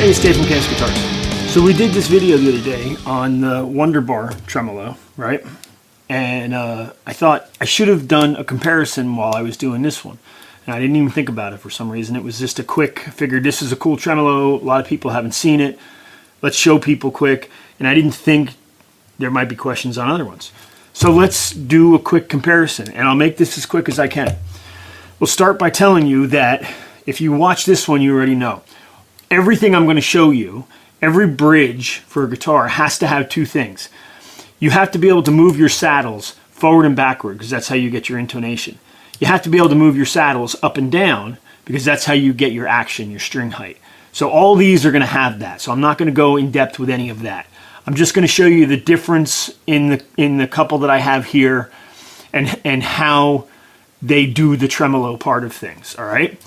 Hey, it's Dave from Canvas Guitars. So we did this video the other day on the Wonder Bar tremolo, right? And I thought I should have done a comparison while I was doing this one. And I didn't even think about it for some reason. It was just a quick, figured this is a cool tremolo. A lot of people haven't seen it. Let's show people quick. And I didn't think there might be questions on other ones. So let's do a quick comparison. And I'll make this as quick as I can. We'll start by telling you that if you watch this one, you already know. Everything I'm going to show you, every bridge for a guitar has to have two things. You have to be able to move your saddles forward and backward because that's how you get your intonation. You have to be able to move your saddles up and down because that's how you get your action, your string height. So all these are going to have that. So I'm not going to go in depth with any of that. I'm just going to show you the difference in the couple that I have here and how they do the tremolo part of things. All right.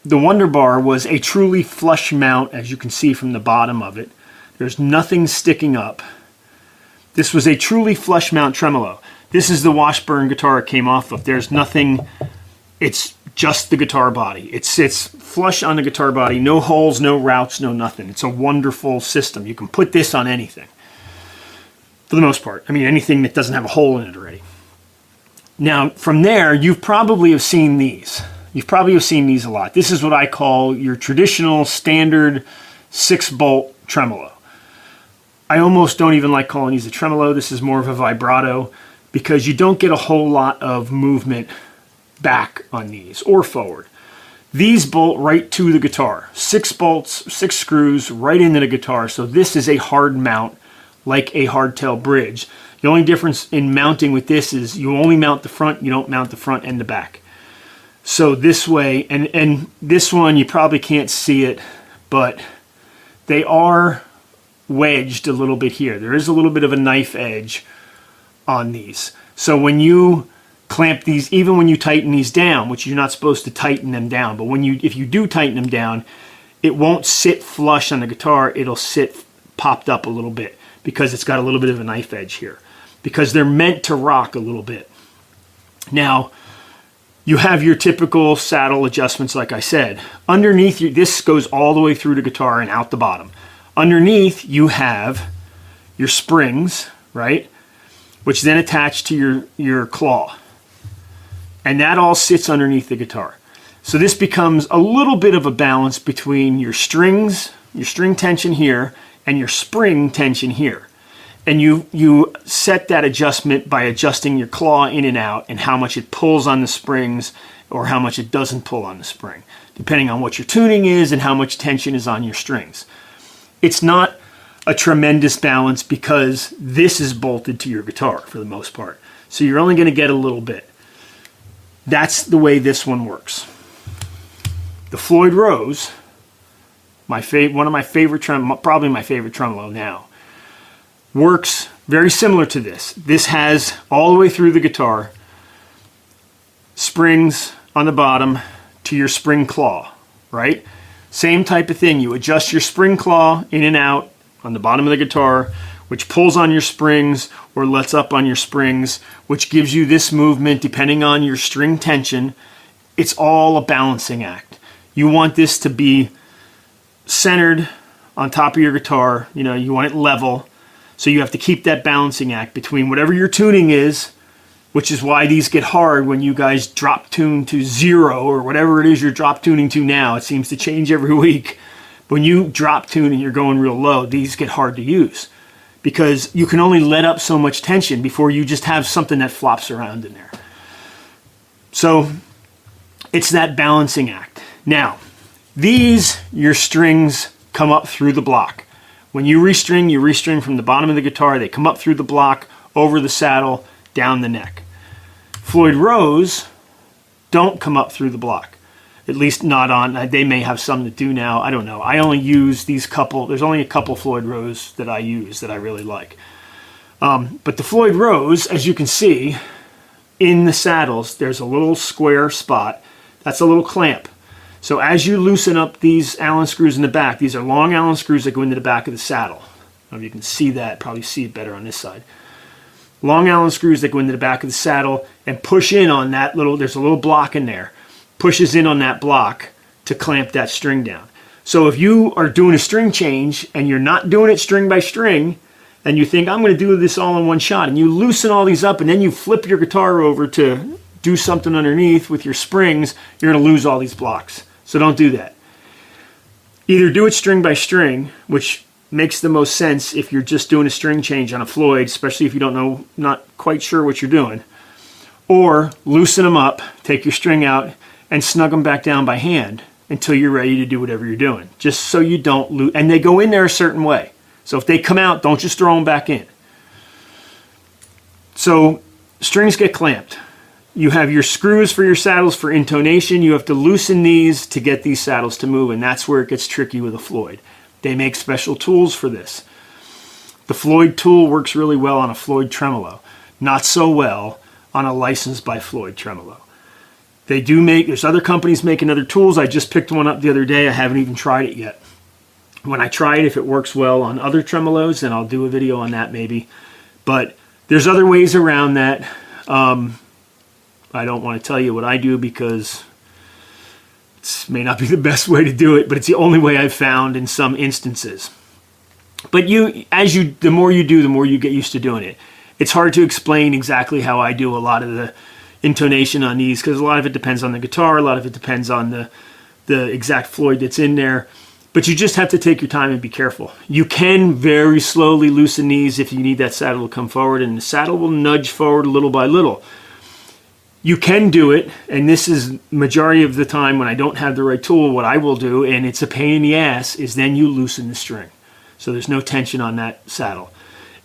The Wonder Bar was a truly flush mount, as you can see from the bottom of it. There's nothing sticking up. This was a truly flush mount tremolo. This is the Washburn guitar it came off of. There's nothing, it's just the guitar body. It sits flush on the guitar body, no holes, no routes, no nothing. It's a wonderful system. You can put this on anything, for the most part. I mean, anything that doesn't have a hole in it already. Now, from there, you probably have seen these. You've probably seen these a lot. This is what I call your traditional standard 6-bolt tremolo. I almost don't even like calling these a tremolo. This is more of a vibrato because you don't get a whole lot of movement back on these or forward. These bolt right to the guitar. 6 bolts, 6 screws right into the guitar. So this is a hard mount like a hardtail bridge. The only difference in mounting with this is you only mount the front, you don't mount the front and the back. So this way, and this one you probably can't see it, but they are wedged a little bit here. There is a little bit of a knife edge on these. So when you clamp these, even when you tighten these down, which you're not supposed to tighten them down, but if you do tighten them down, it won't sit flush on the guitar. It'll sit popped up a little bit because it's got a little bit of a knife edge here because they're meant to rock a little bit. Now, you have your typical saddle adjustments, like I said. Underneath, this goes all the way through the guitar and out the bottom. Underneath, you have your springs, right? Which then attach to your claw. And that all sits underneath the guitar. So this becomes a little bit of a balance between your strings, your string tension here, and your spring tension here. And you set that adjustment by adjusting your claw in and out and how much it pulls on the springs or how much it doesn't pull on the spring, depending on what your tuning is and how much tension is on your strings. It's not a tremendous balance because this is bolted to your guitar for the most part. So you're only going to get a little bit. That's the way this one works. The Floyd Rose, one of my favorite probably my favorite tremolo now, works very similar to this. This has all the way through the guitar, springs on the bottom to your spring claw, right? Same type of thing. You adjust your spring claw in and out on the bottom of the guitar, which pulls on your springs or lets up on your springs, which gives you this movement depending on your string tension. It's all a balancing act. You want this to be centered on top of your guitar. You know, you want it level. So you have to keep that balancing act between whatever your tuning is, which is why these get hard when you guys drop tune to 0 or whatever it is you're drop tuning to now. It seems to change every week. When you drop tune and you're going real low, these get hard to use because you can only let up so much tension before you just have something that flops around in there. So it's that balancing act. Now, your strings come up through the block. When you restring from the bottom of the guitar. They come up through the block, over the saddle, down the neck. Floyd Rose don't come up through the block. At least not on, they may have some that do now. I don't know. I only use these couple. There's only a couple Floyd Rose that I use that I really like. But the Floyd Rose, as you can see, in the saddles, there's a little square spot. That's a little clamp. So as you loosen up these Allen screws in the back, these are long Allen screws that go into the back of the saddle. I don't know if you can see that, probably see it better on this side. Long Allen screws that go into the back of the saddle and push in on that there's a little block in there. Pushes in on that block to clamp that string down. So if you are doing a string change and you're not doing it string by string, and you think, I'm going to do this all in one shot, and you loosen all these up, and then you flip your guitar over to do something underneath with your springs, you're going to lose all these blocks. So don't do that. Either do it string by string, which makes the most sense if you're just doing a string change on a Floyd, especially if you don't know, not quite sure what you're doing. Or loosen them up, take your string out, and snug them back down by hand until you're ready to do whatever you're doing. Just so you don't lose, and they go in there a certain way. So if they come out, don't just throw them back in. So strings get clamped. You have your screws for your saddles for intonation. You have to loosen these to get these saddles to move, and that's where it gets tricky with a Floyd. They make special tools for this. The Floyd tool works really well on a Floyd tremolo. Not so well on a licensed by Floyd tremolo. They do make, there's other companies making other tools. I just picked one up the other day. I haven't even tried it yet. When I try it, if it works well on other tremolos, then I'll do a video on that maybe. But there's other ways around that. I don't want to tell you what I do because it may not be the best way to do it, but it's the only way I've found in some instances. But the more you do, the more you get used to doing it. It's hard to explain exactly how I do a lot of the intonation on these because a lot of it depends on the guitar, a lot of it depends on the exact Floyd that's in there. But you just have to take your time and be careful. You can very slowly loosen these if you need that saddle to come forward, and the saddle will nudge forward little by little. You can do it, and this is majority of the time when I don't have the right tool, what I will do, and it's a pain in the ass, is then you loosen the string. So there's no tension on that saddle.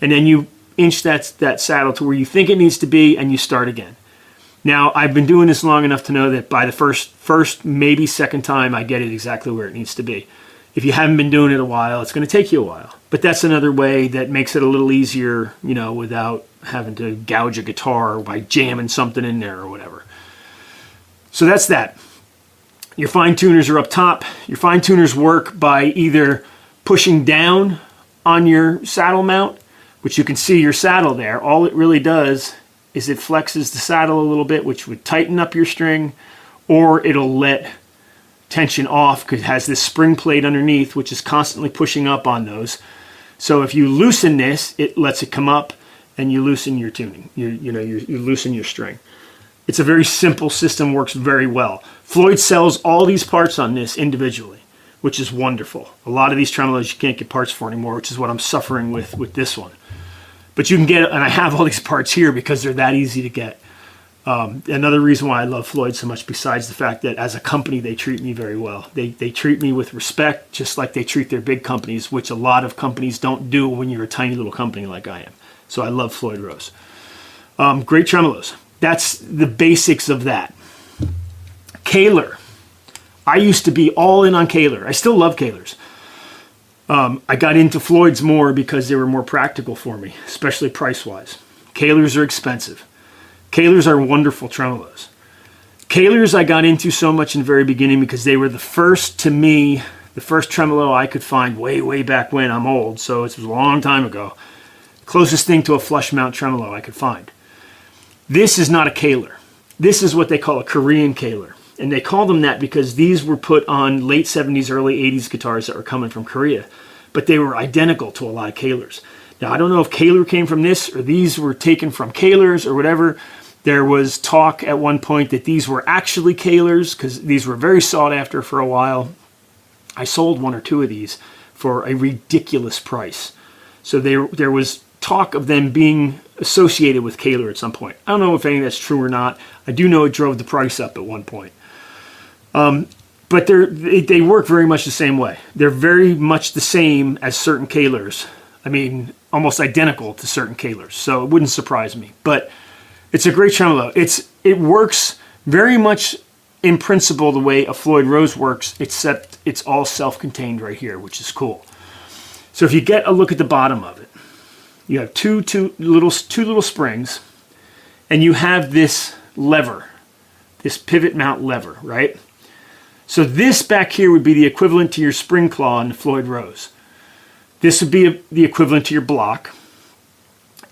And then you inch that saddle to where you think it needs to be, and you start again. Now, I've been doing this long enough to know that by the first, maybe second time, I get it exactly where it needs to be. If you haven't been doing it a while, it's going to take you a while. But that's another way that makes it a little easier, you know, without having to gouge a guitar by jamming something in there or whatever. So that's that. Your fine tuners are up top. Your fine tuners work by either pushing down on your saddle mount, which you can see your saddle there. All it really does is it flexes the saddle a little bit, which would tighten up your string, or it'll let tension off because it has this spring plate underneath which is constantly pushing up on those. So if you loosen this, it lets it come up and you loosen your tuning. You loosen your string. It's a very simple system, works very well. Floyd sells all these parts on this individually, which is wonderful. A lot of these tremolos you can't get parts for anymore, which is what I'm suffering with this one. But you can get it, and I have all these parts here because they're that easy to get. Another reason why I love Floyd so much, besides the fact that as a company they treat me very well. They treat me with respect, just like they treat their big companies, which a lot of companies don't do when you're a tiny little company like I am. So I love Floyd Rose. Great tremolos. That's the basics of that. Kahler. I used to be all in on Kahler. I still love Kahlers. I got into Floyd's more because they were more practical for me, especially price-wise. Kahlers are expensive. Kahlers are wonderful tremolos. Kahlers I got into so much in the very beginning because they were the first, to me, the first tremolo I could find way back when. I'm old, so it was a long time ago. Closest thing to a flush mount tremolo I could find. This is not a Kahler. This is what they call a Korean Kahler. And they call them that because these were put on late 70s, early 80s guitars that were coming from Korea. But they were identical to a lot of Kahlers. Now, I don't know if Kahler came from this or these were taken from Kahlers or whatever. There was talk at one point that these were actually Kahlers because these were very sought after for a while. I sold one or two of these for a ridiculous price. So there was talk of them being associated with Kahler at some point. I don't know if any of that's true or not. I do know it drove the price up at one point. But they work very much the same way. They're very much the same as certain Kahlers. I mean, almost identical to certain Kahlers. So it wouldn't surprise me. But it's a great tremolo. It works very much in principle the way a Floyd Rose works, except it's all self-contained right here, which is cool. So if you get a look at the bottom of it, you have two little springs, and you have this lever, this pivot mount lever, right? So this back here would be the equivalent to your spring claw in the Floyd Rose. This would be the equivalent to your block.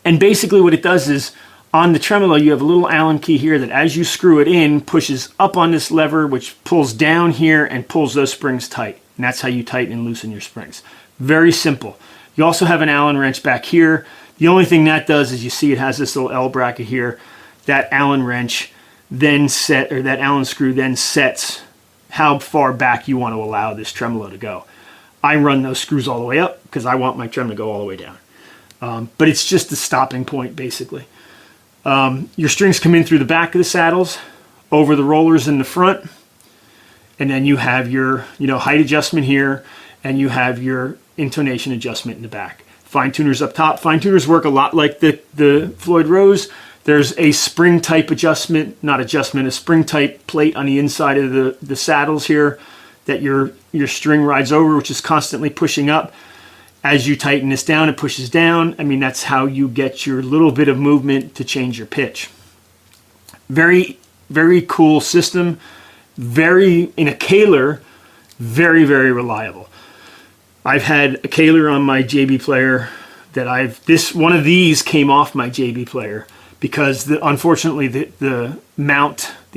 And basically what it does is, on the tremolo, you have a little Allen key here that as you screw it in, pushes up on this lever, which pulls down here and pulls those springs tight. And that's how you tighten and loosen your springs. Very simple. You also have an Allen wrench back here. The only thing that does is you see it has this little L bracket here. That Allen wrench then that Allen screw then sets how far back you want to allow this tremolo to go. I run those screws all the way up because I want my trem to go all the way down. But it's just the stopping point, basically. Your strings come in through the back of the saddles, over the rollers in the front, and then you have your height adjustment here, and you have your intonation adjustment in the back. Fine tuners up top. Fine tuners work a lot like the Floyd Rose. There's a spring type adjustment, not adjustment, a spring type plate on the inside of the saddles here that your string rides over, which is constantly pushing up. As you tighten this down, it pushes down. I mean, that's how you get your little bit of movement to change your pitch. Very, very cool system. In a Kaler, very, very reliable. I've had a Kaler on my JB player that one of these came off my JB player because unfortunately the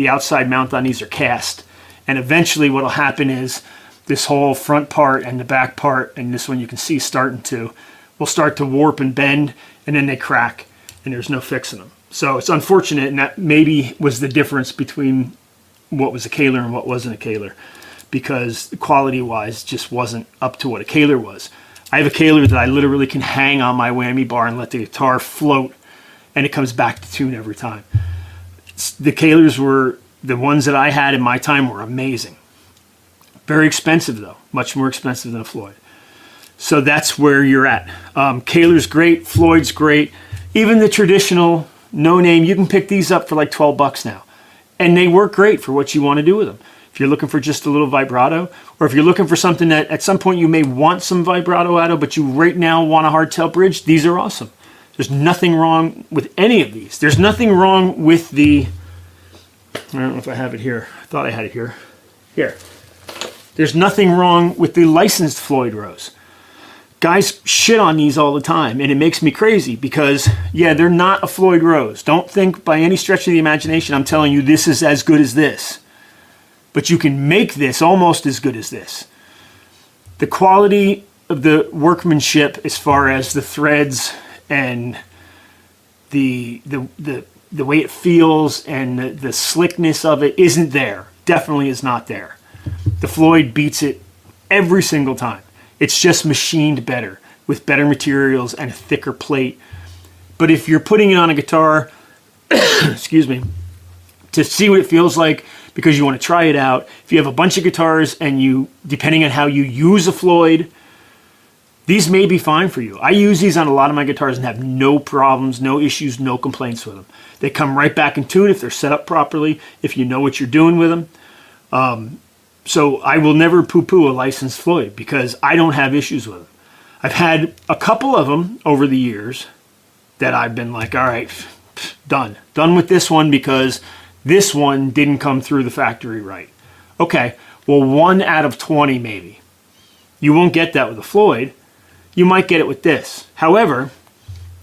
outside mount on these are cast. And eventually what'll happen is this whole front part and the back part, and this one you can see will start to warp and bend, and then they crack, and there's no fixing them. So it's unfortunate, and that maybe was the difference between what was a Kaler and what wasn't a Kaler, because quality-wise just wasn't up to what a Kaler was. I have a Kaler that I literally can hang on my whammy bar and let the guitar float, and it comes back to tune every time. The Kalers were, the ones that I had in my time were amazing. Very expensive though, much more expensive than a Floyd. So that's where you're at. Kaler's great, Floyd's great. Even the traditional no name, you can pick these up for like 12 bucks now. And they work great for what you want to do with them. If you're looking for just a little vibrato, or if you're looking for something that at some point you may want some vibrato out of, but you right now want a hardtail bridge, these are awesome. There's nothing wrong with any of these. There's nothing wrong with I don't know if I have it here. I thought I had it here. Here. There's nothing wrong with the licensed Floyd Rose. Guys shit on these all the time, and it makes me crazy because, yeah, they're not a Floyd Rose. Don't think by any stretch of the imagination I'm telling you this is as good as this. But you can make this almost as good as this. The quality of the workmanship as far as the threads and the way it feels and the slickness of it isn't there. Definitely is not there. The Floyd beats it every single time. It's just machined better with better materials and a thicker plate. But if you're putting it on a guitar, excuse me, to see what it feels like because you want to try it out, if you have a bunch of guitars and you, depending on how you use a Floyd, these may be fine for you. I use these on a lot of my guitars and have no problems, no issues, no complaints with them. They come right back in tune if they're set up properly, if you know what you're doing with them. So I will never poo-poo a licensed Floyd because I don't have issues with them. I've had a couple of them over the years that I've been like, all right, done. Done with this one because this one didn't come through the factory right. Okay, well, 1 out of 20 maybe. You won't get that with a Floyd. You might get it with this. However,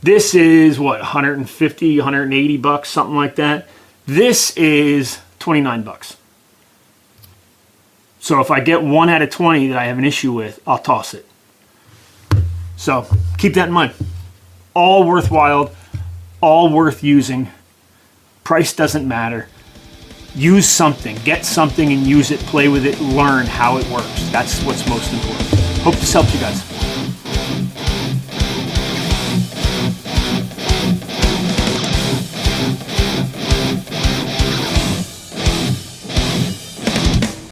this is what, 150, 180 bucks, something like that. This is 29 bucks. So if I get 1 out of 20 that I have an issue with, I'll toss it. So keep that in mind. All worthwhile, all worth using. Price doesn't matter. Use something, get something and use it, play with it, learn how it works. That's what's most important. Hope this helped you guys.